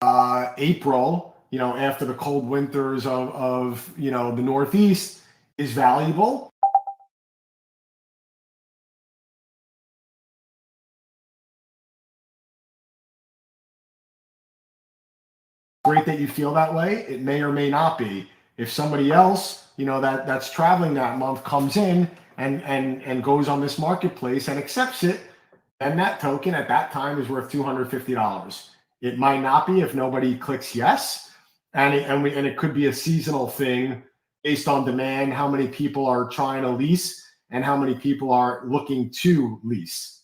April, after the cold winters of the Northeast is valuable. Great that you feel that way. It may or may not be. If somebody else, that's traveling that month comes in and goes on this marketplace and accepts it, then that token at that time is worth $250. It might not be if nobody clicks yes, and it could be a seasonal thing based on demand, how many people are trying to lease and how many people are looking to lease.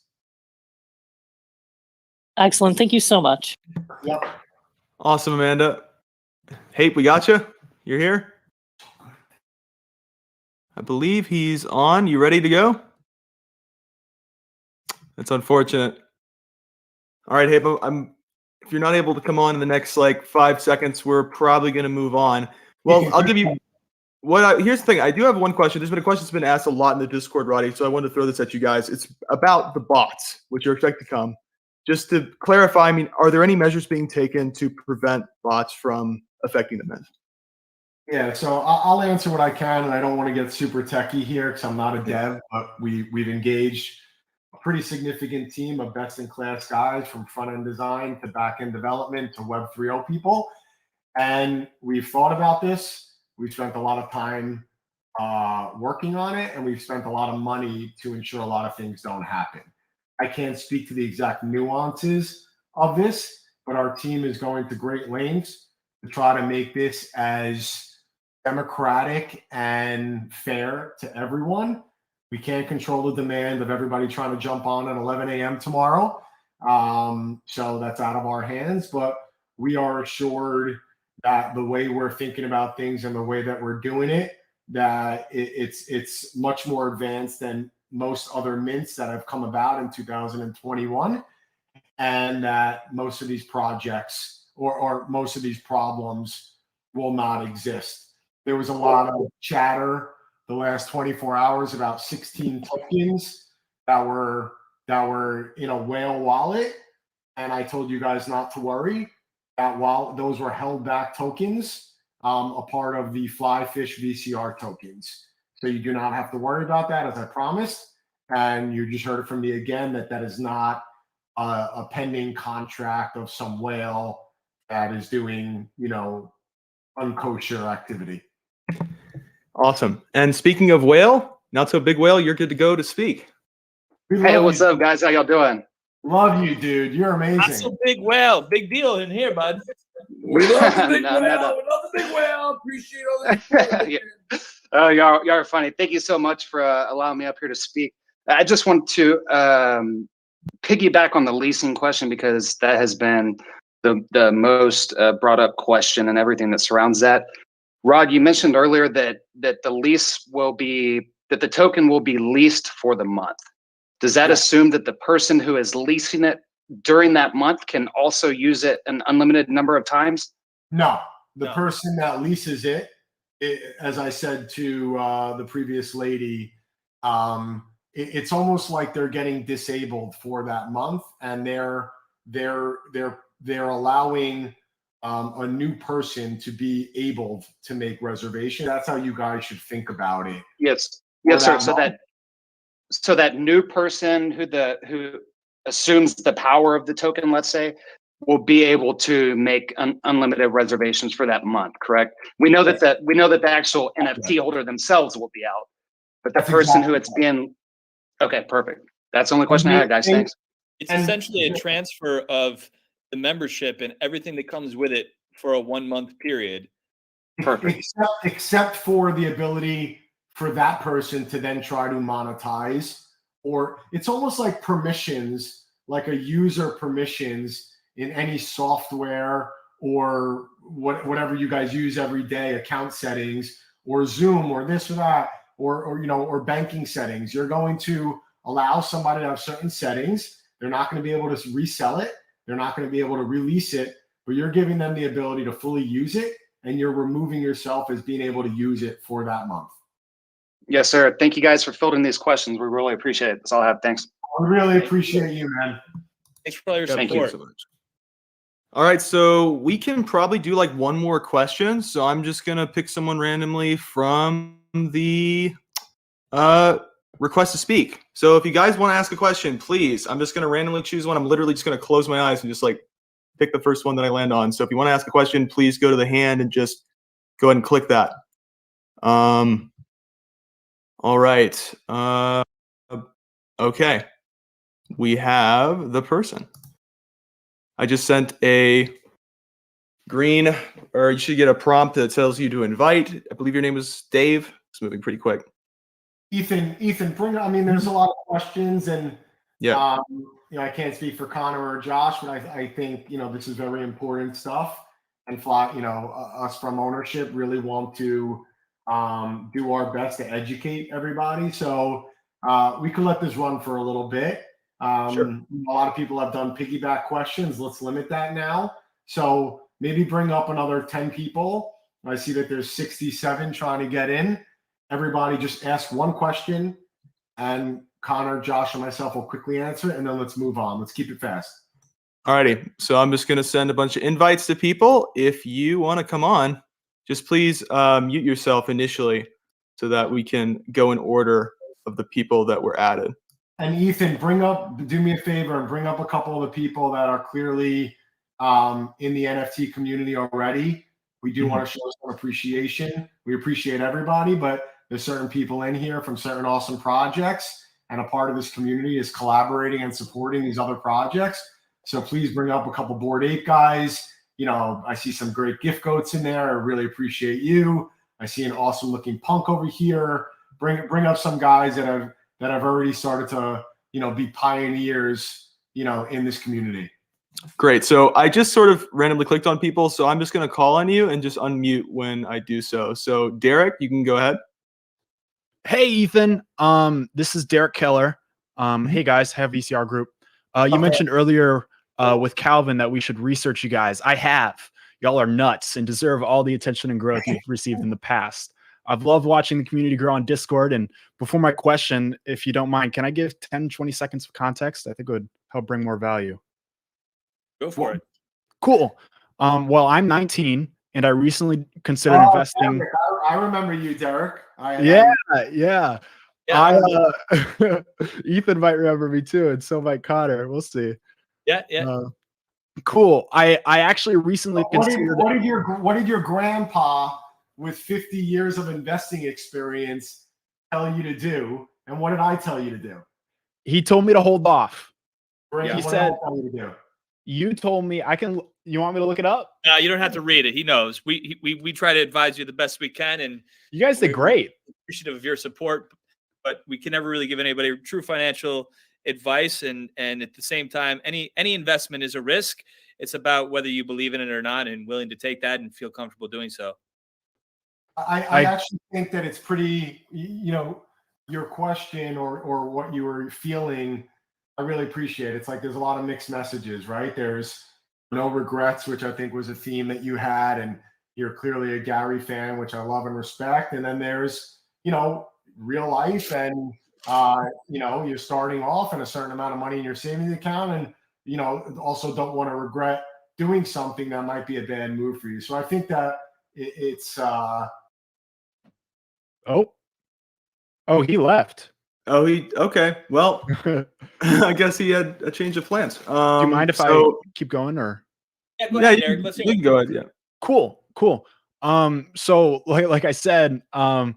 Excellent. Thank you so much. Yep. Awesome, Amanda. Hey, we got you. You're here. I believe he's on. You ready to go? That's unfortunate. All right, Hape, if you're not able to come on in the next 5 seconds, we're probably going to move on. Well, I'll give you here's the thing. I do have one question. There's been a question that's been asked a lot in the Discord, Roddy, so I wanted to throw this at you guys. It's about the bots, which are expected to come. Just to clarify, are there any measures being taken to prevent bots from affecting the men? Yeah, so I'll answer what I can, and I don't want to get super techie here because I'm not a dev, but we've engaged a pretty significant team of best-in-class guys from front-end design to back-end development to Web 3.0 people, and we've thought about this. We've spent a lot of time working on it, and we've spent a lot of money to ensure a lot of things don't happen. I can't speak to the exact nuances of this, but our team is going to great lengths to try to make this as democratic and fair to everyone. We can't control the demand of everybody trying to jump on at 11 a.m. tomorrow. So that's out of our hands, but we are assured that the way we're thinking about things and the way that we're doing it, that it's much more advanced than most other mints that have come about in 2021, and that most of these projects or most of these problems will not exist. There was a lot of chatter the last 24 hours about 16 tokens that were in a whale wallet, and I told you guys not to worry, that while those were held back tokens, a part of the FlyFish VCR tokens. So you do not have to worry about that, as I promised. And you just heard it from me again, that is not a pending contract of some whale that is doing, unkosher activity. Awesome. And speaking of whale, not so big whale, you're good to go to speak. Hey, what's up, guys? How y'all doing? Love you, dude. You're amazing. Not so big whale. Big deal in here, bud. We love the big whale. We love the big whale. Appreciate all that. Yeah. Oh, y'all are funny. Thank you so much for allowing me up here to speak. I just want to piggyback on the leasing question because that has been the most brought up question and everything that surrounds that. Rod, you mentioned earlier that the token will be leased for the month. Does that assume that the person who is leasing it during that month can also use it an unlimited number of times? No, the person that leases it, as I said to the previous lady, it's almost like they're getting disabled for that month, and they're allowing a new person to be able to make reservation. That's how you guys should think about it. Yes, sir. So that new person who assumes the power of the token, let's say, will be able to make unlimited reservations for that month. Correct? We know that the actual NFT holder themselves will be out, but the person who it's being. Okay, perfect. That's the only question I had, guys. Thanks. It's essentially a transfer of the membership and everything that comes with it for a 1 month period. Perfect. Except for the ability for that person to then try to monetize, or it's almost like permissions, like a user permissions in any software or whatever you guys use every day, account settings or Zoom or this or that, or banking settings. You're going to allow somebody to have certain settings. They're not going to be able to resell it. They're not going to be able to release it, but you're giving them the ability to fully use it, and you're removing yourself as being able to use it for that month. Yes, sir. Thank you guys for fielding these questions. We really appreciate it. That's all I have. Thanks. I really appreciate you, man. Thanks for all your support. support. Thank you so much. All right, so we can probably do like one more question. So I'm just gonna pick someone randomly from the request to speak. So if you guys want to ask a question, please, I'm just gonna randomly choose one. I'm literally just gonna close my eyes and just like pick the first one that I land on. So if you want to ask a question, please go to the hand and just go ahead and click that. All right. Okay. We have the person. I just sent a green, or you should get a prompt that tells you to invite. I believe your name was Dave. It's moving pretty quick. Ethan, I mean, there's a lot of questions, and Yeah. I can't speak for Connor or Josh, but I think this is very important stuff. And us from ownership really want to do our best to educate everybody. So we could let this run for a little bit. Sure. A lot of people have done piggyback questions. Let's limit that now. So maybe bring up another 10 people. I see that there's 67 trying to get in. Everybody just ask one question, and Connor, Josh, and myself will quickly answer it, and then let's move on. Let's keep it fast. Alrighty. So I'm just going to send a bunch of invites to people. If you want to come on, just please mute yourself initially so that we can go in order of the people that were added. And Ethan, do me a favor and bring up a couple of the people that are clearly in the NFT community already. We do want to show some appreciation. We appreciate everybody, but there's certain people in here from certain awesome projects, and a part of this community is collaborating and supporting these other projects. So please bring up a couple Bored Ape guys. I see some great gift goats in there. I really appreciate you. I see an awesome looking punk over here. Bring up some guys that have already started to be pioneers in this community. Great. So I just sort of randomly clicked on people, so I'm just going to call on you and just unmute when I do so. So Derek, you can go ahead. Hey, Ethan. This is Derek Keller. Hey guys, have VCR Group. You mentioned earlier with Calvin that we should research you guys. I have. Y'all are nuts and deserve all the attention and growth you've received in the past. I've loved watching the community grow on Discord. And before my question, if you don't mind, can I give 10, 20 seconds of context? I think it would help bring more value. Go for it. Cool. Well, I'm 19 and I recently considered investing. Derek, I remember you, Derek. Yeah. Ethan might remember me too, and so might Connor. We'll see. Yeah. Cool. I actually recently considered. What did your grandpa with 50 years of investing experience tell you to do, and what did I tell you to do? He told me to hold off. He said, you told me I can. You want me to look it up? You don't have to read it. He knows. We try to advise you the best we can, and you guys did great. Appreciative of your support, but we can never really give anybody true financial advice. And at the same time, any investment is a risk. It's about whether you believe in it or not, and willing to take that and feel comfortable doing so. I actually think that it's pretty. Your question or what you were feeling, I really appreciate. It's like there's a lot of mixed messages, right? There's no regrets, which I think was a theme that you had, and you're clearly a Gary fan, which I love and respect. And then there's, real life, and you're starting off and a certain amount of money in your savings account, and also don't want to regret doing something that might be a bad move for you. So I think that it's he left. Okay. Well, I guess he had a change of plans. Do you mind if I keep going, or? Yeah, go ahead, Derek. Let's you can go ahead. Yeah. Cool. So like I said, I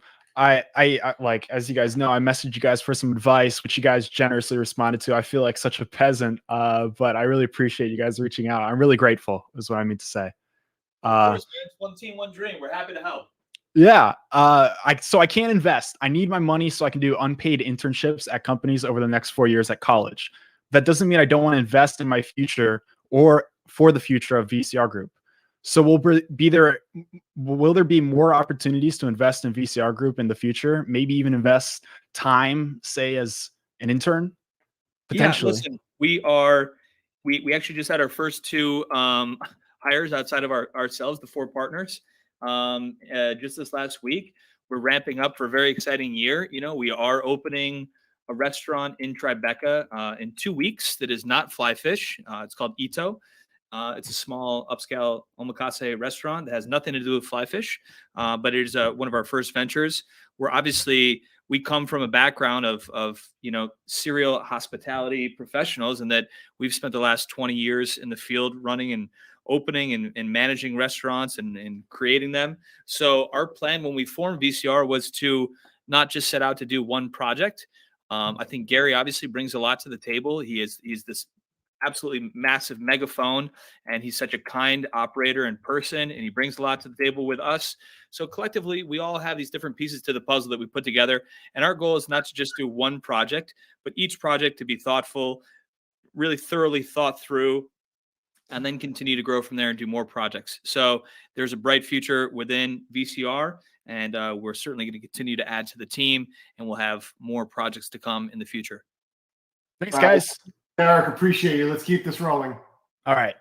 like, as you guys know, I messaged you guys for some advice, which you guys generously responded to. I feel like such a peasant, but I really appreciate you guys reaching out. I'm really grateful, is what I mean to say. Of course, man. It's one team, one dream. We're happy to help. Yeah. So I can't invest. I need my money so I can do unpaid internships at companies over the next 4 years at college. That doesn't mean I don't want to invest in my future or for the future of VCR Group. So will there be more opportunities to invest in VCR Group in the future? Maybe even invest time, say, as an intern? Potentially. Yeah, listen, we actually just had our first 2 hires outside of ourselves, the 4 partners. Just this last week. We're ramping up for a very exciting year. We are opening a restaurant in Tribeca in 2 weeks that is not FlyFish. It's called Ito. It's a small upscale omakase restaurant that has nothing to do with FlyFish, but it is one of our first ventures. Where obviously we come from a background of serial hospitality professionals, and that we've spent the last 20 years in the field running and opening and managing restaurants and creating them. So our plan when we formed VCR was to not just set out to do one project. I think Gary obviously brings a lot to the table. He's this absolutely massive megaphone, and he's such a kind operator in person, and he brings a lot to the table with us. So collectively, we all have these different pieces to the puzzle that we put together, and our goal is not to just do one project, but each project to be thoughtful, really thoroughly thought through, and then continue to grow from there and do more projects. So there's a bright future within VCR, and we're certainly going to continue to add to the team, and we'll have more projects to come in the future. Thanks, guys. Eric, appreciate you. Let's keep this rolling. All right.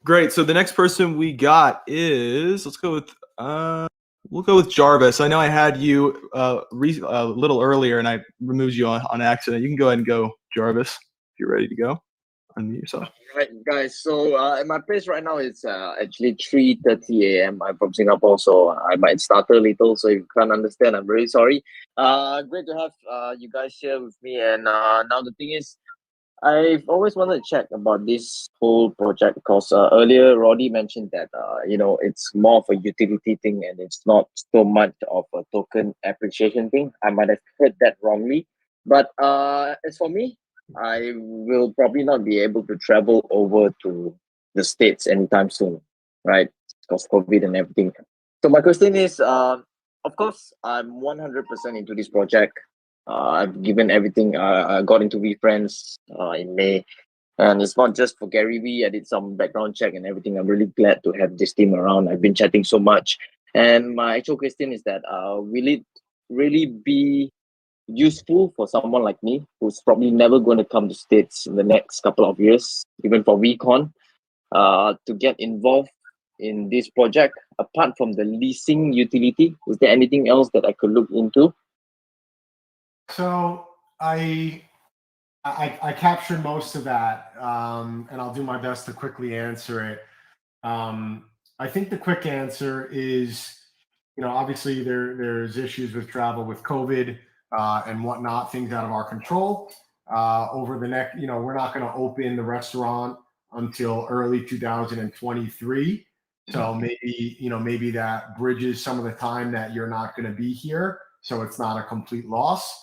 Great. So the next person we got is, let's go with we'll go with Jarvis. I know I had you a little earlier and I removed you on accident. You can go ahead and go, Jarvis, if you're ready to go. Unmute yourself. Right, guys. So at my place right now, it's actually 3:30 a.m. I'm from Singapore, so I might stutter a little. So if you can't understand, I'm really sorry. Great to have you guys here with me. And now the thing is, I've always wanted to check about this whole project because earlier Roddy mentioned that it's more of a utility thing and it's not so much of a token appreciation thing. I might have heard that wrongly, but as for me, I will probably not be able to travel over to the States anytime soon, right? Because COVID and everything. So my question is, of course, I'm 100% into this project. I've given everything. I got into VFriends in May, and it's not just for GaryVee. I did some background check and everything. I'm really glad to have this team around. I've been chatting so much, and my actual question is that will it really be useful for someone like me who's probably never going to come to States in the next couple of years, even for VCon, to get involved in this project? Apart from the leasing utility, is there anything else that I could look into? So I captured most of that, and I'll do my best to quickly answer it. I think the quick answer is, obviously there's issues with travel with COVID and whatnot, things out of our control. Over the next, we're not going to open the restaurant until early 2023. So maybe that bridges some of the time that you're not going to be here. So it's not a complete loss.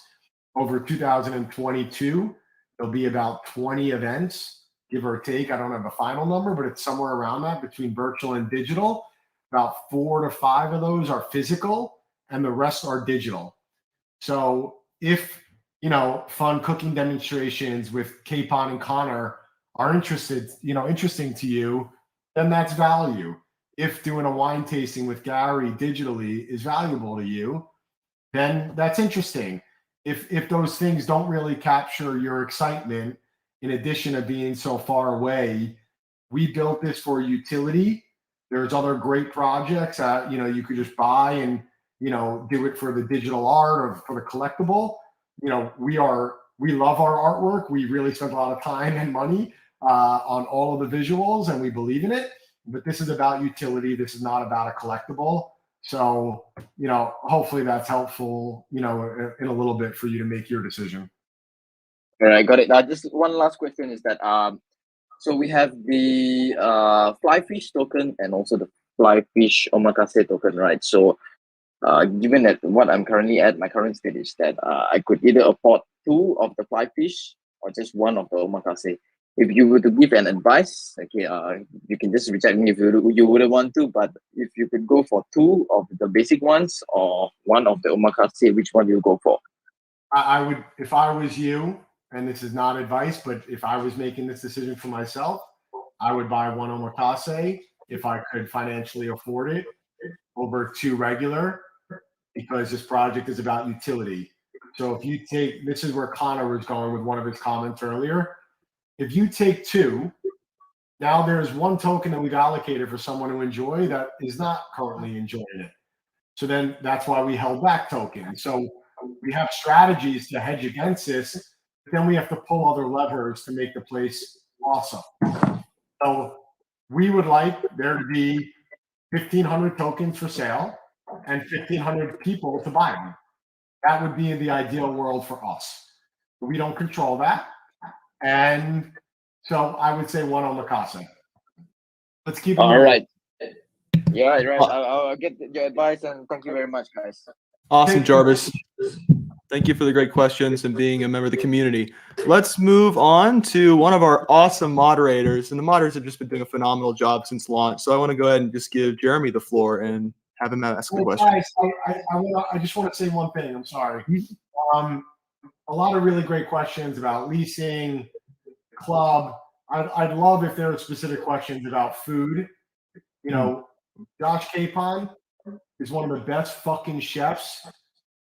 Over 2022, there'll be about 20 events, give or take. I don't have a final number, but it's somewhere around that between virtual and digital. About 4 to 5 of those are physical and the rest are digital. So if, fun cooking demonstrations with Capon and Connor are interesting to you, then that's value. If doing a wine tasting with Gary digitally is valuable to you, then that's interesting. If those things don't really capture your excitement, in addition to being so far away, we built this for utility. There's other great projects that, you could just buy and, do it for the digital art or for the collectible. We love our artwork. We really spent a lot of time and money on all of the visuals, and we believe in it. But this is about utility. This is not about a collectible. So, hopefully that's helpful, in a little bit for you to make your decision. All right, got it. Just one last question is that, so we have the FlyFish token and also the FlyFish Omakase token, right? So, given that what I'm currently at, my current state is that I could either afford 2 of the FlyFish or just 1 of the Omakase. If you were to give an advice, okay, you can just reject me if you wouldn't want to, but if you could go for 2 of the basic ones or 1 of the Omakase, which one do you go for? I would, if I was you, and this is not advice, but if I was making this decision for myself, I would buy 1 Omakase if I could financially afford it over 2 regular, because this project is about utility. So if you take, this is where Connor was going with one of his comments earlier. If you take 2, now there's 1 token that we've allocated for someone to enjoy that is not currently enjoying it. So then that's why we held back tokens. So we have strategies to hedge against this, but then we have to pull other levers to make the place awesome. So we would like there to be 1,500 tokens for sale and 1,500 people to buy them. That would be the ideal world for us. We don't control that. And so I would say one omakase. Let's keep it All moving. right. Yeah, right. I'll get your advice, and thank you very much, guys. Awesome, Jarvis. Thank you for the great questions and being a member of the community. Let's move on to one of our awesome moderators. And the moderators have just been doing a phenomenal job since launch. So I want to go ahead and just give Jeremy the floor and have him ask the question. Guys, I just want to say one thing. I'm sorry. A lot of really great questions about leasing, club. I'd love if there were specific questions about food. You know, Josh Capon is one of the best fucking chefs,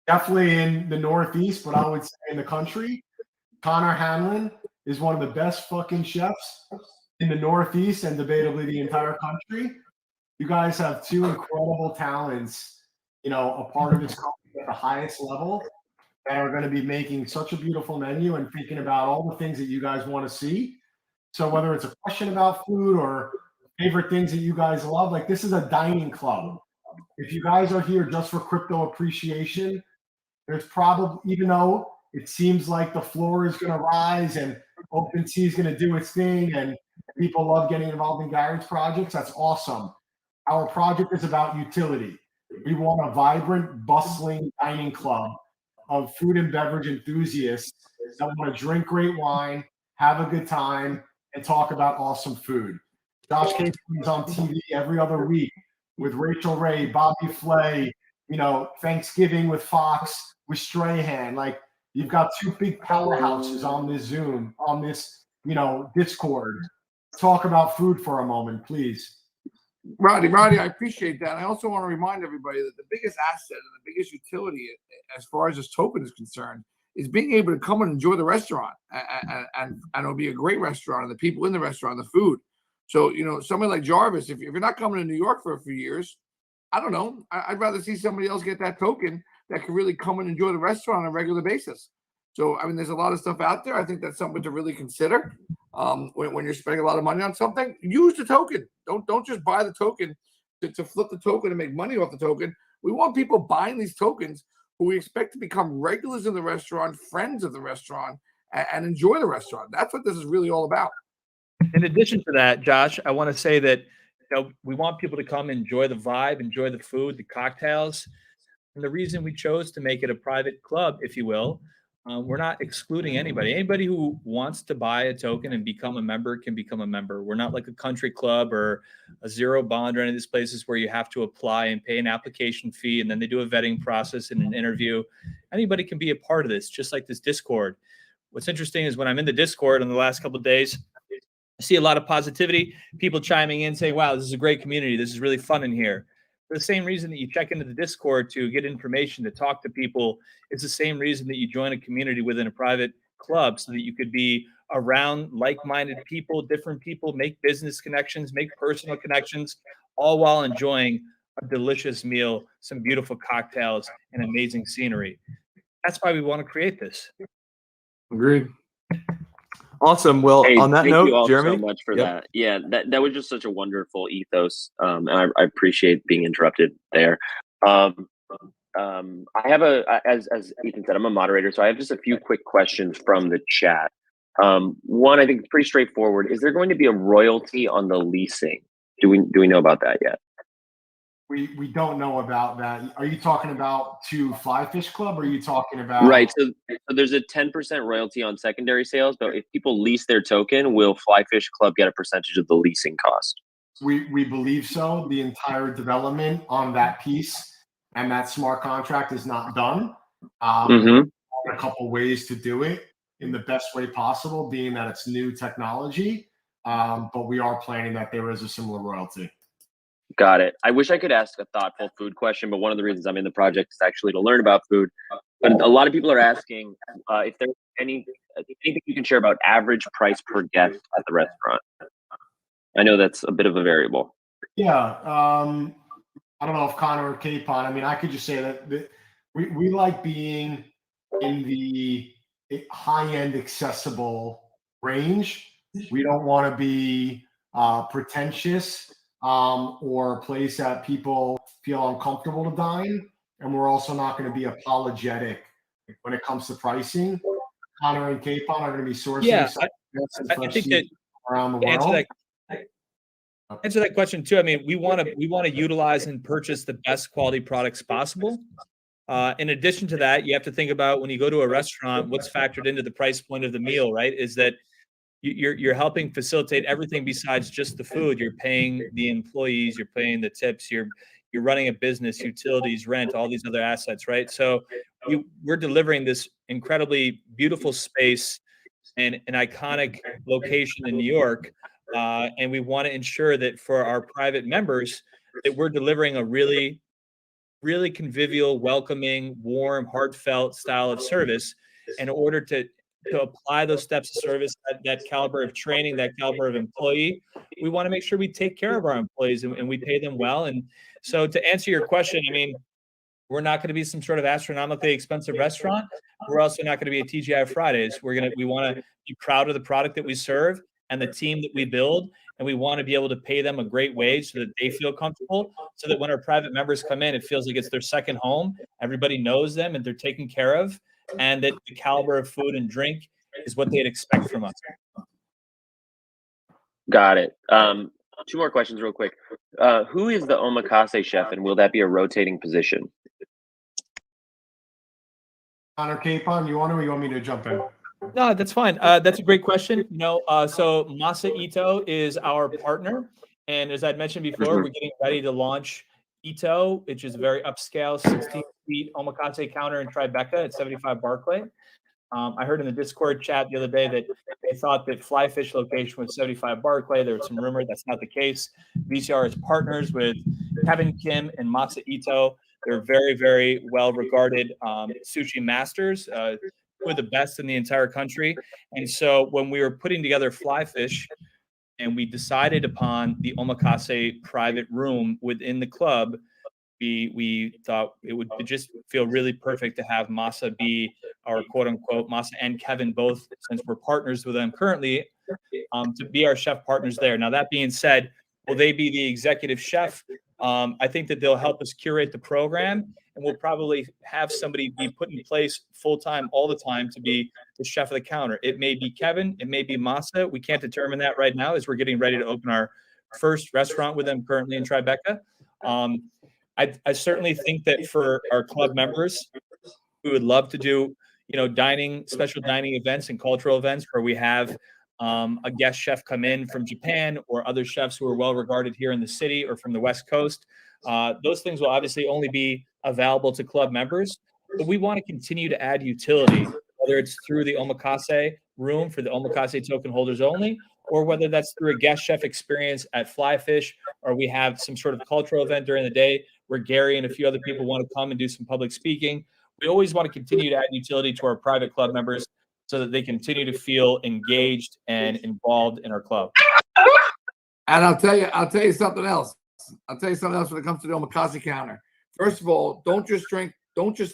definitely in the Northeast, but I would say in the country. Connor Hanlon is one of the best fucking chefs in the Northeast and debatably the entire country. You guys have two incredible talents, you know, a part of this company at the highest level that are going to be making such a beautiful menu and thinking about all the things that you guys want to see. So whether it's a question about food or favorite things that you guys love, like this is a dining club. If you guys are here just for crypto appreciation, there's probably, even though it seems like the floor is going to rise and OpenSea is going to do its thing and people love getting involved in Gary's projects, that's awesome. Our project is about utility. We want a vibrant, bustling dining club of food and beverage enthusiasts that want to drink great wine, have a good time, and talk about awesome food. Josh Casey is on TV every other week with Rachel Ray, Bobby Flay, you know, Thanksgiving with Fox, with Strahan. Like, you've got two big powerhouses on this Zoom, on this, you know, Discord. Talk about food for a moment, please. Roddy, I appreciate that. I also want to remind everybody that the biggest asset and the biggest utility as far as this token is concerned is being able to come and enjoy the restaurant. And it'll be a great restaurant, and the people in the restaurant, the food. So, you know, somebody like Jarvis, if you're not coming to New York for a few years, I don't know. I'd rather see somebody else get that token that can really come and enjoy the restaurant on a regular basis. So, I mean, there's a lot of stuff out there. I think that's something to really consider. When you're spending a lot of money on something, use the token. Don't just buy the token to flip the token and make money off the token. We want people buying these tokens who we expect to become regulars in the restaurant, friends of the restaurant, and enjoy the restaurant. That's what this is really all about. In addition to that, Josh, I want to say that, you know, we want people to come enjoy the vibe, enjoy the food, the cocktails. And the reason we chose to make it a private club, if you will, we're not excluding anybody. Anybody who wants to buy a token and become a member can become a member. We're not like a country club or a zero bond or any of these places where you have to apply and pay an application fee, and then they do a vetting process and an interview. Anybody can be a part of this, just like this Discord. What's interesting is when I'm in the Discord in the last couple of days, I see a lot of positivity, people chiming in saying, wow, this is a great community. This is really fun in here. For the same reason that you check into the Discord to get information, to talk to people, it's the same reason that you join a community within a private club so that you could be around like-minded people, different people, make business connections, make personal connections, all while enjoying a delicious meal, some beautiful cocktails, and amazing scenery. That's why we want to create this. Agreed. Awesome. Well, Hey, on that thank note, you all Jeremy, so much for Yep. that. Yeah, that was just such a wonderful ethos, and I appreciate being interrupted there. I have as Ethan said, I'm a moderator, so I have just a few quick questions from the chat. One, I think it's pretty straightforward. Is there going to be a royalty on the leasing? Do we know about that yet? We don't know about that. Are you talking about to FlyFish Club, or are you talking about Right. So there's a 10% royalty on secondary sales, but if people lease their token, will FlyFish Club get a percentage of the leasing cost? We believe so. The entire development on that piece and that smart contract is not done. A couple ways to do it in the best way possible, being that it's new technology. But we are planning that there is a similar royalty. Got it. I wish I could ask a thoughtful food question, but one of the reasons I'm in the project is actually to learn about food. But a lot of people are asking if there's anything you can share about average price per guest at the restaurant. I know that's a bit of a variable. Yeah. I don't know if Connor or Capon, I mean, I could just say that we like being in the high-end accessible range. We don't want to be pretentious or a place that people feel uncomfortable to dine. And we're also not going to be apologetic when it comes to pricing. Connor and Capon are going to be sourcing Yeah, I fresh think that seafood around the to answer world. that question too. I mean, we want to utilize and purchase the best quality products possible. In addition to that, you have to think about when you go to a restaurant, what's factored into the price point of the meal, right? Is that you're helping facilitate everything besides just the food. You're paying the employees, you're paying the tips, you're running a business, utilities, rent, all these other assets, right? So we're delivering this incredibly beautiful space and an iconic location in New York. And we want to ensure that for our private members, that we're delivering a really, really convivial, welcoming, warm, heartfelt style of service in order to apply those steps of service, that caliber of training, that caliber of employee. We want to make sure we take care of our employees and we pay them well. And so to answer your question, I mean, we're not going to be some sort of astronomically expensive restaurant. We're also not going to be a TGI Fridays. We want to be proud of the product that we serve and the team that we build. And we want to be able to pay them a great wage so that they feel comfortable, so that when our private members come in, it feels like it's their second home. Everybody knows them and they're taken care of, and that the caliber of food and drink is what they'd expect from us. Got it. Two more questions real quick. Who is the omakase chef, and will that be a rotating position? Connor, Capon, you want to, or you want me to jump in? No, that's fine. That's a great question. So Masa Ito is our partner. And as I'd mentioned before, we're getting ready to launch Ito, which is a very upscale 16-feet omakase counter in Tribeca at 75 Barclay. I heard in the Discord chat the other day that they thought that FlyFish location was 75 Barclay. There was some rumor that's not the case. VCR is partners with Kevin Kim and Masa Ito. They're very, very well-regarded sushi masters, who are the best in the entire country. And so when we were putting together FlyFish and we decided upon the omakase private room within the club, we thought it would just feel really perfect to have Masa be our quote-unquote, Masa and Kevin both, since we're partners with them currently, to be our chef partners there. Now, that being said, will they be the executive chef? I think that they'll help us curate the program, and we'll probably have somebody be put in place full-time all the time to be the chef of the counter. It may be Kevin, it may be Masa. We can't determine that right now as we're getting ready to open our first restaurant with them currently in Tribeca. I certainly think that for our club members, we would love to do, special dining events and cultural events where we have a guest chef come in from Japan or other chefs who are well regarded here in the city or from the West Coast. Those things will obviously only be available to club members, but we want to continue to add utility, whether it's through the omakase room for the omakase token holders only, or whether that's through a guest chef experience at FlyFish, or we have some sort of cultural event during the day where Gary and a few other people want to come and do some public speaking. We always want to continue to add utility to our private club members so that they continue to feel engaged and involved in our club. And I'll tell you something else. I'll tell you something else when it comes to the omakase counter. First of all, don't just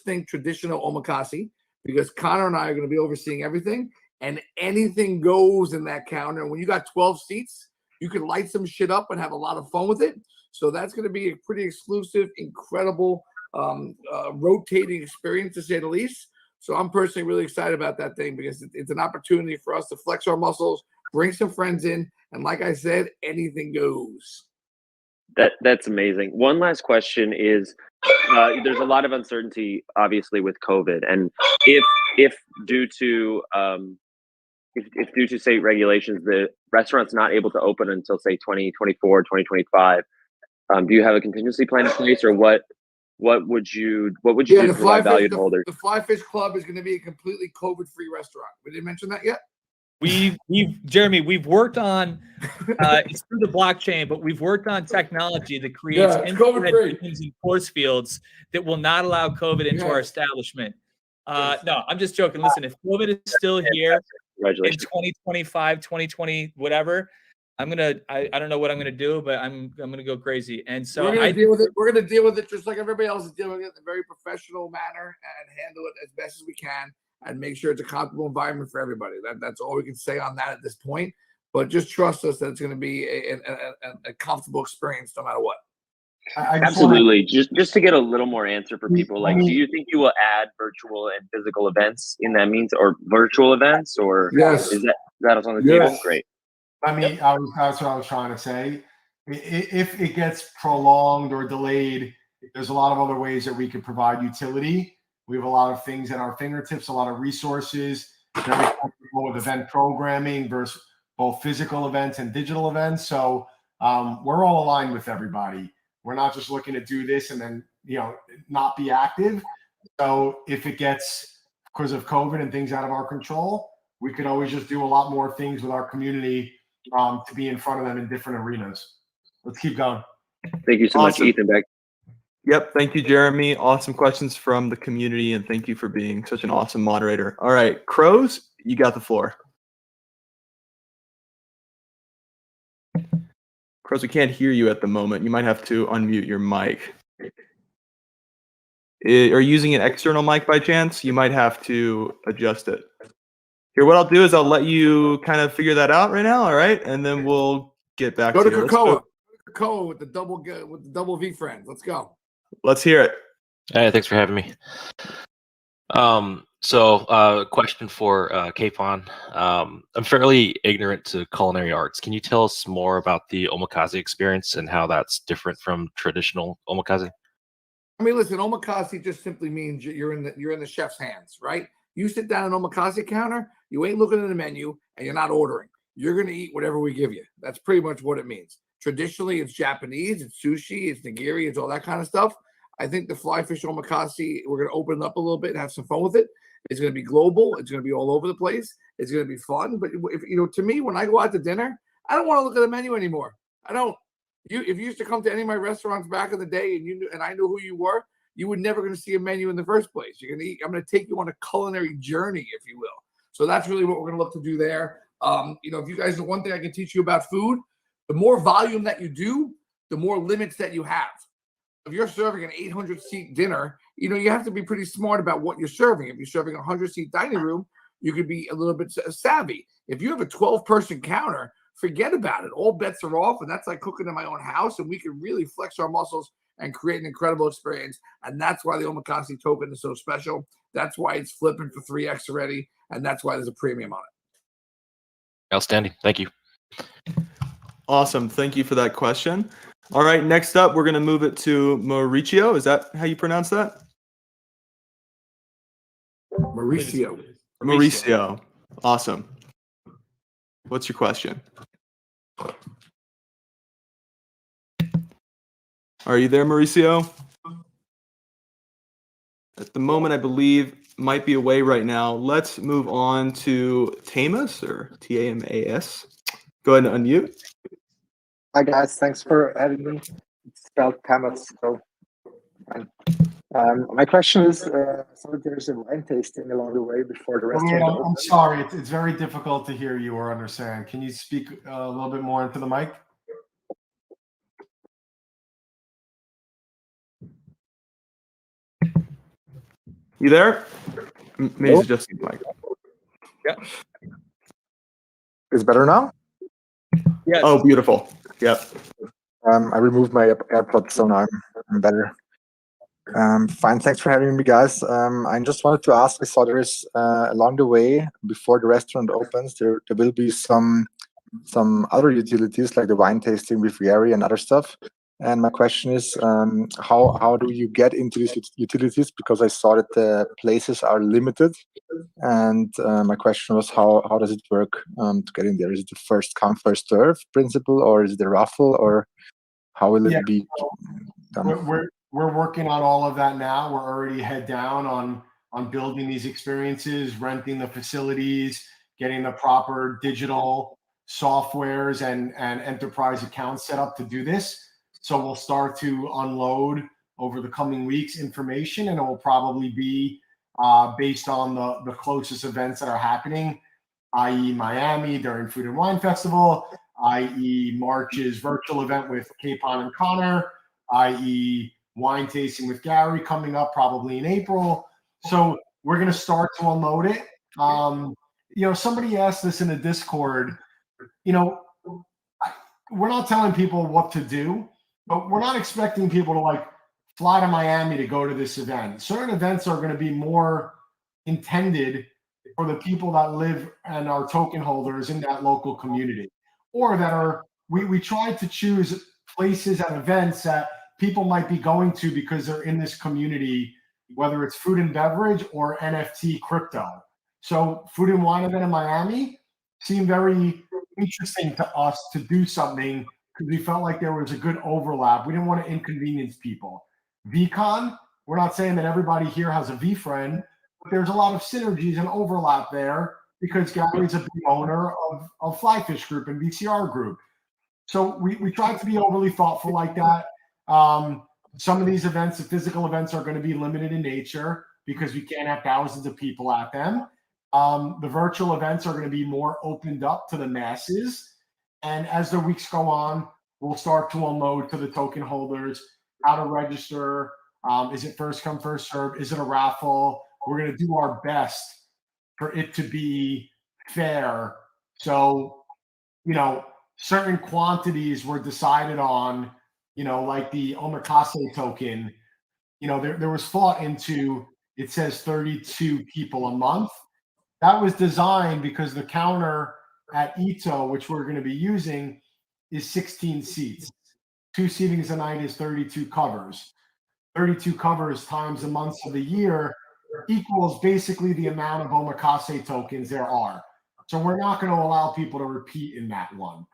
think traditional omakase, because Connor and I are going to be overseeing everything, and anything goes in that counter. And when you got 12 seats, you can light some shit up and have a lot of fun with it. So that's going to be a pretty exclusive, incredible, rotating experience, to say the least. So I'm personally really excited about that thing, because it's an opportunity for us to flex our muscles, bring some friends in, and like I said, anything goes. That's amazing. One last question is, there's a lot of uncertainty, obviously, with COVID, and if due to state regulations, the restaurant's not able to open until say 2024, 2025. Do you have a contingency plan in place, or what would you do to provide value to holders? The FlyFish Club is going to be a completely COVID-free restaurant. We didn't mention that yet. Jeremy, we've worked on it's through the blockchain, but we've worked on technology that creates infrared beacons and force fields that will not allow COVID into our establishment. No, I'm just joking. Listen, if COVID is still here in 2025, 2020, whatever, I don't know what I'm gonna do, but I'm gonna go crazy. And so we're gonna deal with it. We're gonna deal with it just like everybody else is dealing with it in a very professional manner, and handle it as best as we can, and make sure it's a comfortable environment for everybody. That's all we can say on that at this point. but just trust us that it's going to be a comfortable experience no matter what. I just Absolutely. Just to get a little more answer for people, like, I mean- do you think you will add virtual and physical events in that means, or virtual events, or Yes. is that on the Yes. table? Great. I mean, that's what I was trying to say. If it gets prolonged or delayed, there's a lot of other ways that we could provide utility. We have a lot of things at our fingertips, a lot of resources, very comfortable with event programming versus both physical events and digital events. So we're all aligned with everybody. We're not just looking to do this and then, not be active. So if it gets, because of COVID and things out of our control, we could always just do a lot more things with our community to be in front of them in different arenas. Let's keep going. Thank you so much, Awesome. Ethan. Back. Yep. Thank you, Jeremy. Awesome questions from the community, and thank you for being such an awesome moderator. All right, Crows, you got the floor. Crows, we can't hear you at the moment. You might have to unmute your mic. Are you using an external mic by chance? You might have to adjust it. Here, what I'll do is I'll let you kind of figure that out right now, all right? And then we'll get back Go to to you. Let's Cocoa. go. Cocoa with the double V friends. Let's go. Let's hear it. Hey, thanks for having me. Question for Capon. I'm fairly ignorant to culinary arts. Can you tell us more about the omakase experience and how that's different from traditional omakase? I mean, listen, omakase just simply means you're in the chef's hands, right? You sit down at an omakase counter, you ain't looking at the menu, and you're not ordering. You're going to eat whatever we give you. That's pretty much what it means. Traditionally, it's Japanese, it's sushi, it's nigiri, it's all that kind of stuff. I think the FlyFish omakase, we're going to open it up a little bit and have some fun with it. It's going to be global. It's going to be all over the place. It's going to be fun. But to me, when I go out to dinner, I don't want to look at the menu anymore. I don't. If you used to come to any of my restaurants back in the day, and I knew who you were, you were never going to see a menu in the first place. You're going to eat. I'm going to take you on a culinary journey, if you will. So that's really what we're going to look to do there. If you guys, the one thing I can teach you about food, the more volume that you do, the more limits that you have. If you're serving an 800-seat dinner, you have to be pretty smart about what you're serving. If you're serving a 100-seat dining room, you could be a little bit savvy. If you have a 12-person counter, forget about it. All bets are off, and that's like cooking in my own house, and we can really flex our muscles and create an incredible experience. And that's why the omakase token is so special. That's why it's flipping for 3x already, and that's why there's a premium on it. Outstanding. Thank you. Awesome. Thank you for that question. All right, next up, we're going to move it to Mauricio. Is that how you pronounce that? Mauricio. Awesome. What's your question? Are you there, Mauricio? At the moment, I believe might be away right now. Let's move on to Tamas, or Tamas. Go ahead and unmute. Hi guys, thanks for having me. It's spelled Tamas, so my question is, so there's a wine tasting along the way before the restaurant opens. I'm sorry, it's very difficult to hear you or understand. Can you speak a little bit more into the mic? You there? Maybe it's just the mic. Yeah. Is it better now? Yes. Oh, beautiful. Yep. I removed my AirPods, so now I'm better. Fine, thanks for having me, guys. I just wanted to ask, I saw there is along the way before the restaurant opens, there will be some other utilities like the wine tasting with Gary and other stuff. And my question is, how do you get into these utilities? Because I saw that the places are limited. And my question was, how does it work to get in there? Is it the first come, first serve principle, or is it a raffle, or how will it be done? We're working on all of that now. We're already head down on building these experiences, renting the facilities, getting the proper digital softwares and enterprise accounts set up to do this. So we'll start to unload over the coming weeks information, and it will probably be based on the closest events that are happening, i.e. Miami during Food and Wine Festival, i.e. March's virtual event with Capon and Connor, i.e. wine tasting with Gary coming up probably in April. So we're going to start to unload it. Somebody asked this in the Discord, you know, we're not telling people what to do, but we're not expecting people to like fly to Miami to go to this event. Certain events are going to be more intended for the people that live and are token holders in that local community, or that are, we try to choose places and events that people might be going to because they're in this community, whether it's food and beverage or NFT crypto. So Food and Wine event in Miami seemed very interesting to us to do something because we felt like there was a good overlap. We didn't want to inconvenience people. VCon, we're not saying that everybody here has a V friend, but there's a lot of synergies and overlap there because Gary's a big owner of FlyFish Group and VCR Group. So we tried to be overly thoughtful like that. Some of these events, the physical events, are going to be limited in nature because we can't have thousands of people at them. The virtual events are going to be more opened up to the masses. And as the weeks go on, we'll start to unload to the token holders how to register. Is it first come, first serve? Is it a raffle? We're going to do our best for it to be fair. So, certain quantities were decided on, like the omakase token. There was thought into, it says 32 people a month. That was designed because the counter at Ito, which we're going to be using, is 16 seats. 2 seatings a night is 32 covers. 32 covers times the months of the year equals basically the amount of omakase tokens there are. So we're not going to allow people to repeat in that one.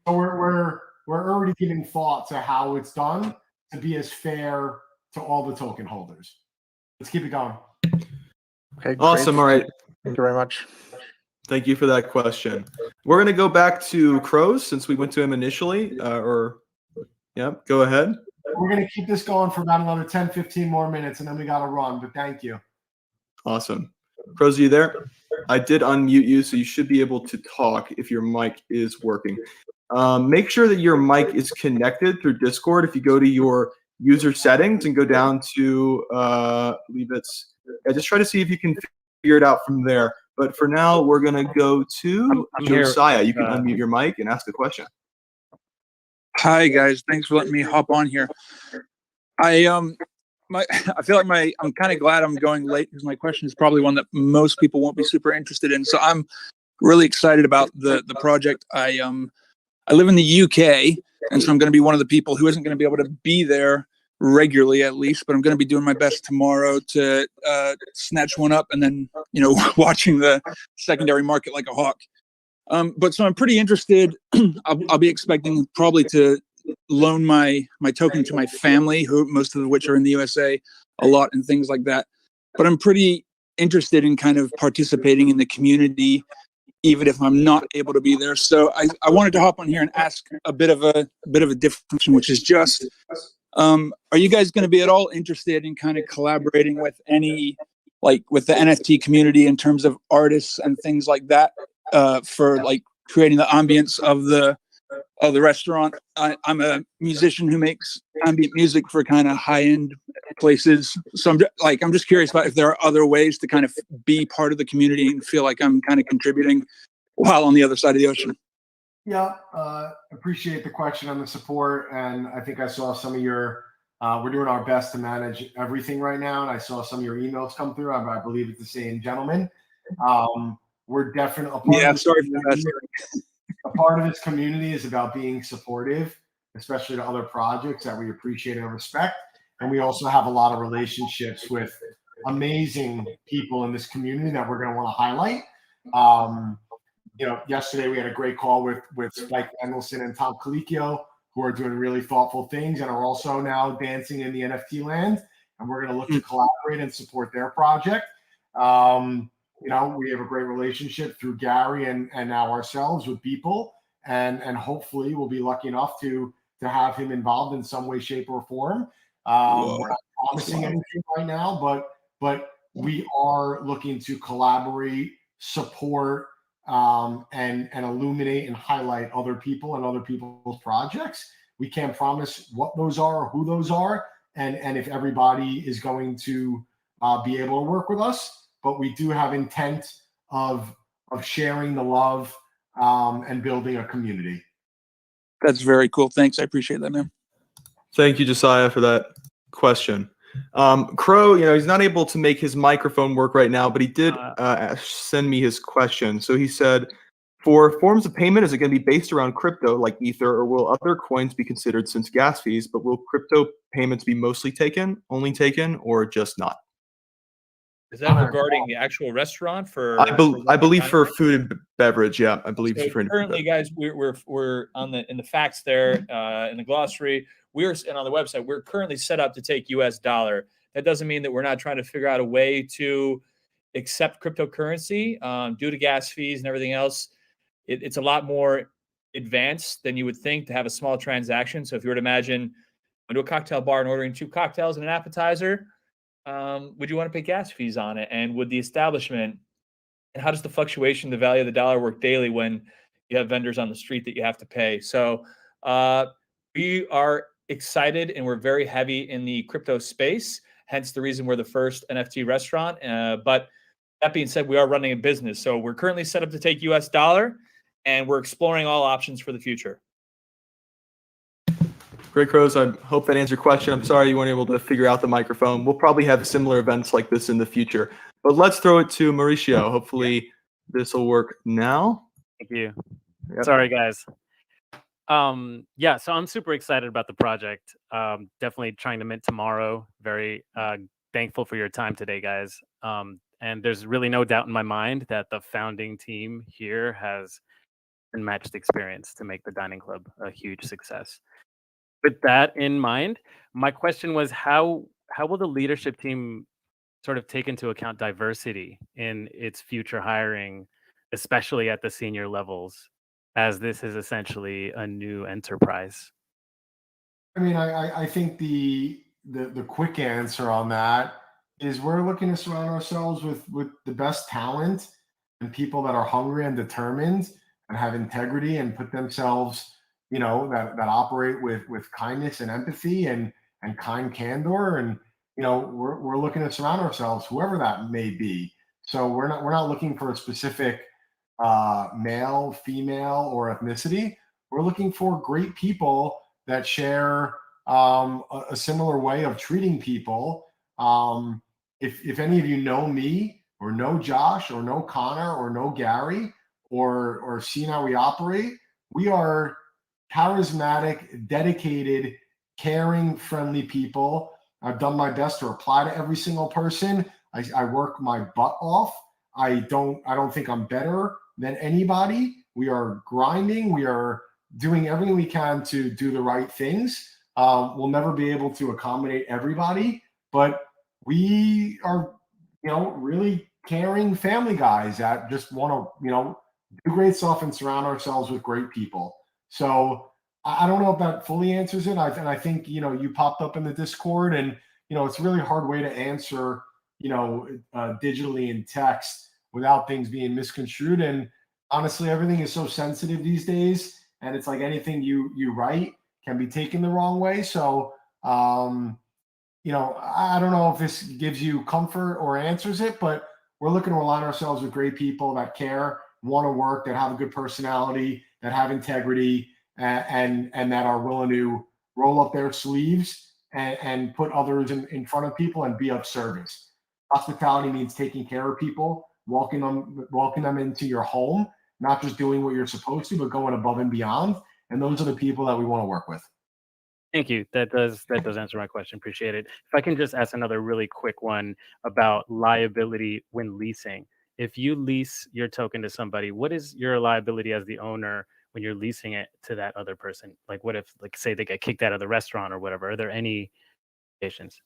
So we're already giving thought to how it's done to be as fair to all the token holders. Let's keep it going. Okay, Awesome. great. All right. Thank you very much. Thank you for that question. We're going to go back to Crows since we went to him initially. Go ahead. We're going to keep this going for about another 10, 15 more minutes, and then we got to run, but thank you. Awesome. Crows, are you there? I did unmute you, so you should be able to talk if your mic is working. Make sure that your mic is connected through Discord. If you go to your user settings and go down to, just try to see if you can figure it out from there. But for now, we're going to go to I'm Josiah. here. You can unmute your mic and ask the question. Hi guys, thanks for letting me hop on here. I feel like I'm kind of glad I'm going late because my question is probably one that most people won't be super interested in. So I'm really excited about the project. I live in the UK, and so I'm going to be one of the people who isn't going to be able to be there regularly, at least. But I'm going to be doing my best tomorrow to snatch one up, and then watching the secondary market like a hawk. But so I'm pretty interested. I'll be expecting probably to loan my token to my family, who most of which are in the USA, a lot, and things like that. But I'm pretty interested in kind of participating in the community, even if I'm not able to be there. So I wanted to hop on here and ask a bit of a different question, which is just, are you guys going to be at all interested in kind of collaborating with with the NFT community in terms of artists and things like that, for like creating the ambience of the restaurant? I'm a musician who makes ambient music for kind of high-end places. So I'm just curious about if there are other ways to kind of be part of the community and feel like I'm kind of contributing while on the other side of the ocean. Yeah, appreciate the question and the support. And I think I saw some of your, we're doing our best to manage everything right now. And I saw some of your emails come through. I believe it's the same gentleman. We're definitely a part of this community is about being supportive, especially to other projects that we appreciate and respect. And we also have a lot of relationships with amazing people in this community that we're going to want to highlight. Yesterday we had a great call with Spike Mendelson and Tom Colicchio, who are doing really thoughtful things and are also now dancing in the NFT land. And we're going to look to collaborate and support their project. We have a great relationship through Gary and now ourselves with people, and hopefully we'll be lucky enough to have him involved in some way, shape, or form. We're not promising anything right now, but we are looking to collaborate, support, and illuminate and highlight other people and other people's projects. We can't promise what those are or who those are, and if everybody is going to be able to work with us. But we do have intent of sharing the love and building a community. That's very cool. Thanks. I appreciate that, man. Thank you, Josiah, for that question. Crow, he's not able to make his microphone work right now, but he did send me his question. So he said, for forms of payment, is it going to be based around crypto like Ether, or will other coins be considered since gas fees? But will crypto payments be mostly taken, only taken, or just not? Is that regarding the actual restaurant for? I believe for food and beverage. Yeah, I believe So for currently, guys, we're on in the facts there in the glossary. And on the website, we're currently set up to take U.S. dollar. That doesn't mean that we're not trying to figure out a way to accept cryptocurrency due to gas fees and everything else. It's a lot more advanced than you would think to have a small transaction. So if you were to imagine going to a cocktail bar and ordering 2 cocktails and an appetizer, would you want to pay gas fees on it? And would the establishment, and how does the fluctuation, the value of the dollar work daily when you have vendors on the street that you have to pay? So we are excited and we're very heavy in the crypto space, hence the reason we're the first NFT restaurant. But that being said, we are running a business. So we're currently set up to take US dollar and we're exploring all options for the future. Great, Crows. I hope that answered your question. I'm sorry you weren't able to figure out the microphone. We'll probably have similar events like this in the future. But let's throw it to Mauricio. Hopefully this will work now. Thank you. Yep. Sorry, guys. Yeah, so I'm super excited about the project. Definitely trying to mint tomorrow. Very thankful for your time today, guys. And there's really no doubt in my mind that the founding team here has unmatched experience to make the dining club a huge success. With that in mind, my question was how will the leadership team sort of take into account diversity in its future hiring, especially at the senior levels, as this is essentially a new enterprise? I mean, I think the quick answer on that is we're looking to surround ourselves with the best talent and people that are hungry and determined and have integrity and put themselves, that operate with kindness and empathy and kind candor. And we're looking to surround ourselves, whoever that may be. So we're not looking for a specific male, female, or ethnicity. We're looking for great people that share a similar way of treating people. If any of you know me or know Josh or know Connor or know Gary or seen how we operate, we are charismatic, dedicated, caring, friendly people. I've done my best to reply to every single person. I work my butt off. I don't think I'm better than anybody. We are grinding. We are doing everything we can to do the right things. We'll never be able to accommodate everybody, but we are, really caring family guys that just want to, do great stuff and surround ourselves with great people. So I don't know if that fully answers it. I think, you popped up in the Discord and, it's a really hard way to answer, digitally in text without things being misconstrued. And honestly, everything is so sensitive these days. And it's like anything you write can be taken the wrong way. So, I don't know if this gives you comfort or answers it, but we're looking to align ourselves with great people that care, want to work, that have a good personality, that have integrity, and that are willing to roll up their sleeves and put others in front of people and be of service. Hospitality means taking care of people, welcoming them into your home, not just doing what you're supposed to, but going above and beyond. And those are the people that we want to work with. Thank you. That does answer my question. Appreciate it. If I can just ask another really quick one about liability when leasing. If you lease your token to somebody, what is your liability as the owner when you're leasing it to that other person? Like, what if, say they get kicked out of the restaurant or whatever? Are there any implications?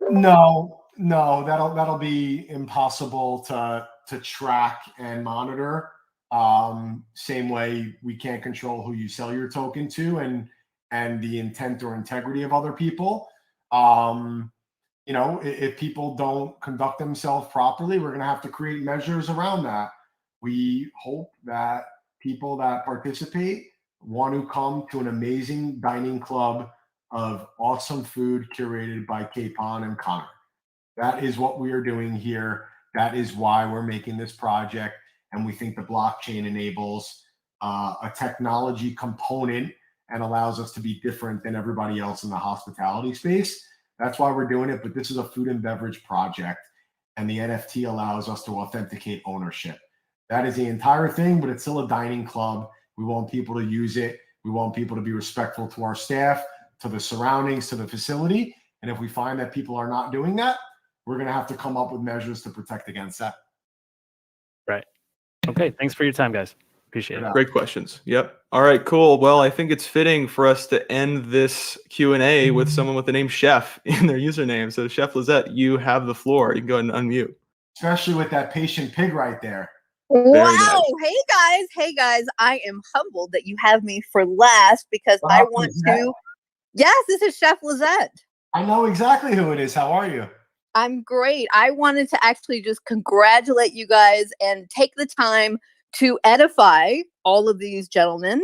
No, that'll be impossible to track and monitor. Same way we can't control who you sell your token to and the intent or integrity of other people. If people don't conduct themselves properly, we're going to have to create measures around that. We hope that people that participate want to come to an amazing dining club of awesome food curated by Capon and Connor. That is what we are doing here. That is why we're making this project. And we think the blockchain enables a technology component and allows us to be different than everybody else in the hospitality space. That's why we're doing it. But this is a food and beverage project, and the NFT allows us to authenticate ownership. That is the entire thing, but it's still a dining club. We want people to use it. We want people to be respectful to our staff, to the surroundings, to the facility. And if we find that people are not doing that, we're going to have to come up with measures to protect against that. Right. Okay. Thanks for your time, guys. Appreciate it. Great questions. Yep. All right, cool. Well, I think it's fitting for us to end this Q&A with someone with the name Chef in their username. So Chef Lizette, you have the floor. You can go ahead and unmute. Especially with that patient pig right there. Wow. Hey guys. I am humbled that you have me for last because I want to. Yes, this is Chef Lizette. I know exactly who it is. How are you? I'm great. I wanted to actually just congratulate you guys and take the time to edify all of these gentlemen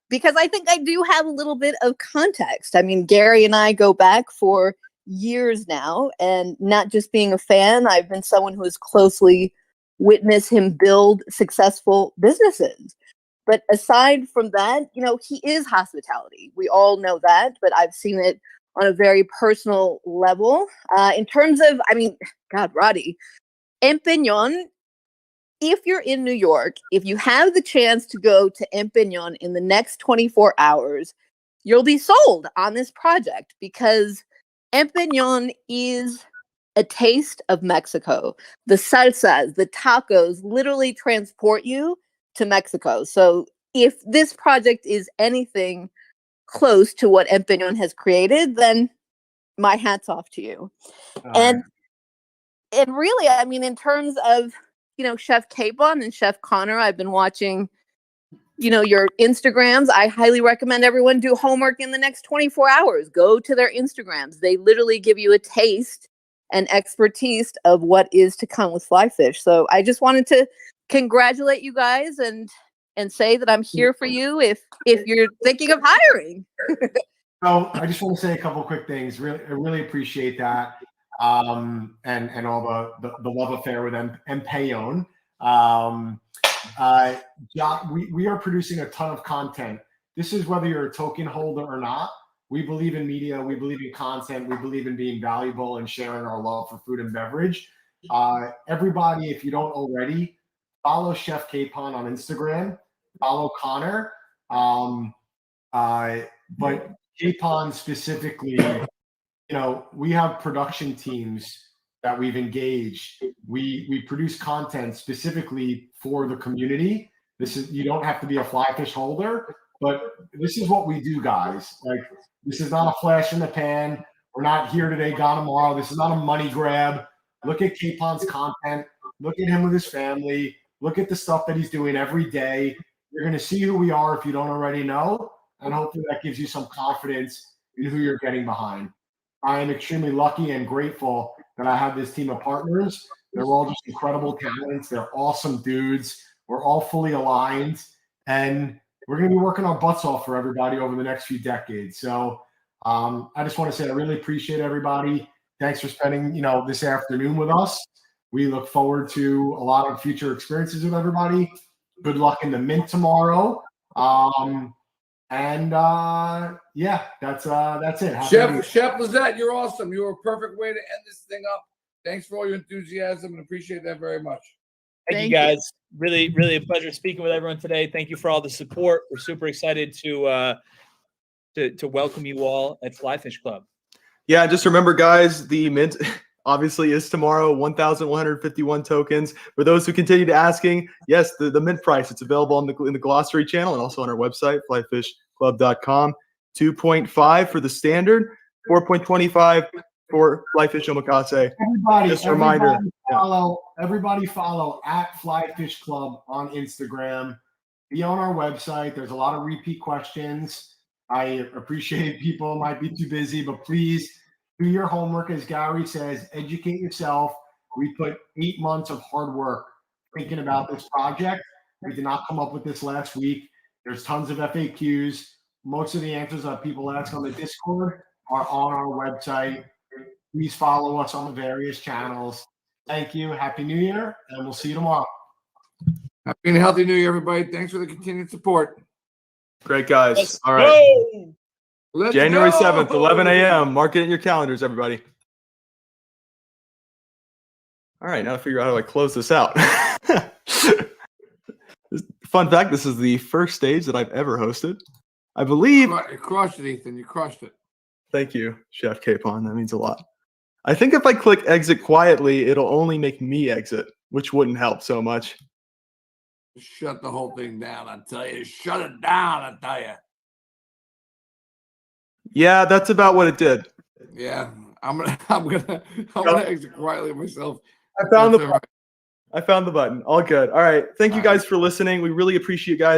because I think I do have a little bit of context. I mean, Gary and I go back for years now, and not just being a fan, I've been someone who has closely witnessed him build successful businesses. But aside from that, you know, he is hospitality. We all know that, but I've seen it on a very personal level. In terms of, I mean, God, Roddy, Empignon, if you're in New York, if you have the chance to go to Empignon in the next 24 hours, you'll be sold on this project because Empignon is a taste of Mexico. The salsas, the tacos literally transport you to Mexico. So if this project is anything close to what Empignon has created, then my hat's off to you. And really, I mean, in terms of, you know, Chef Capon and Chef Connor, I've been watching, you know, your Instagrams. I highly recommend everyone do homework in the next 24 hours. Go to their Instagrams. They literally give you a taste and expertise of what is to come with FlyFish. So I just wanted to congratulate you guys and say that I'm here for you if you're thinking of hiring. So I just want to say a couple of quick things. I really appreciate that. And all the love affair with Empellón. We are producing a ton of content. This is whether you're a token holder or not. We believe in media. We believe in content. We believe in being valuable and sharing our love for food and beverage. Everybody, if you don't already, follow Chef Capon on Instagram. Follow Connor. But Capon specifically, you know, we have production teams that we've engaged. We produce content specifically for the community. You don't have to be a FlyFish holder, but this is what we do, guys. Like, this is not a flash in the pan. We're not here today, gone tomorrow. This is not a money grab. Look at Capon's content. Look at him with his family. Look at the stuff that he's doing every day. You're going to see who we are if you don't already know, and hopefully that gives you some confidence in who you're getting behind. I am extremely lucky and grateful that I have this team of partners. They're all just incredible talents. They're awesome dudes. We're all fully aligned, and we're going to be working our butts off for everybody over the next few decades. So I just want to say I really appreciate everybody. Thanks for spending, you know, this afternoon with us. We look forward to a lot of future experiences with everybody. Good luck in the mint tomorrow. Yeah, that's it. Chef Lizette, you're awesome. You're a perfect way to end this thing up. Thanks for all your enthusiasm and appreciate that very much. Thank you guys. Really, really a pleasure speaking with everyone today. Thank you for all the support. We're super excited to welcome you all at FlyFish Club. Yeah, just remember, guys, the mint obviously is tomorrow, 1,151 tokens. For those who continue asking, yes, the mint price, it's available in the glossary channel and also on our website, flyfishclub.com. 2.5 for the standard, 4.25 for FlyFish Omakase. Just a reminder. Everybody follow at FlyFish Club on Instagram. Be on our website. There's a lot of repeat questions. I appreciate people might be too busy, but please do your homework. As Gary says, educate yourself. We put 8 months of hard work thinking about this project. We did not come up with this last week. There's tons of FAQs. Most of the answers that people ask on the Discord are on our website. Please follow us on the various channels. Thank you. Happy New Year, and we'll see you tomorrow. Happy and healthy New Year, everybody. Thanks for the continued support. Great, guys. Let's All right. go! Let's January go! 7th, 11 a.m. Mark it in your calendars, everybody. All right, now to figure out how I close this out. Fun fact, this is the first stage that I've ever hosted. I believe. You crushed it, Ethan. You crushed it. Thank you, Chef Capon. That means a lot. I think if I click exit quietly, it'll only make me exit, which wouldn't help so much. Shut the whole thing down, I tell you. Shut it down, I tell you. Yeah, that's about what it did. Yeah, I'm gonna exit quietly myself. I found the button. All good. All right. Thank you guys for listening. We really appreciate you guys.